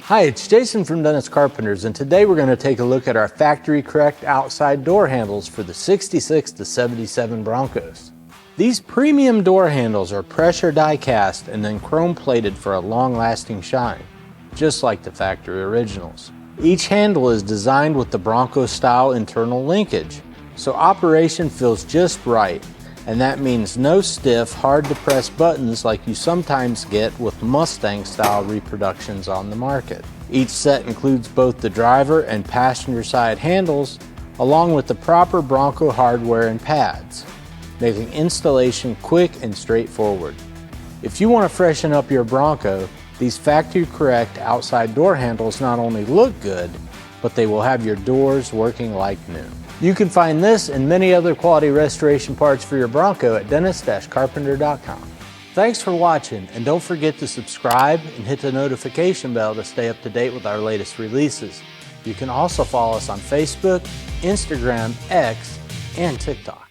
Hi, it's Jason from Dennis Carpenters, and today we're going to take a look at our factory correct outside door handles for the 66 to 77 Broncos. These premium door handles are pressure die cast and then chrome plated for a long-lasting shine, just like the factory originals. Each handle is designed with the Bronco style internal linkage, so operation feels just right, and that means no stiff, hard to press buttons like you sometimes get with Mustang style reproductions on the market. Each set includes both the driver and passenger side handles, along with the proper Bronco hardware and pads, making installation quick and straightforward. If you want to freshen up your Bronco, these factory correct outside door handles not only look good, but they will have your doors working like new. You can find this and many other quality restoration parts for your Bronco at dennis-carpenter.com. Thanks for watching, and don't forget to subscribe and hit the notification bell to stay up to date with our latest releases. You can also follow us on Facebook, Instagram, X, and TikTok.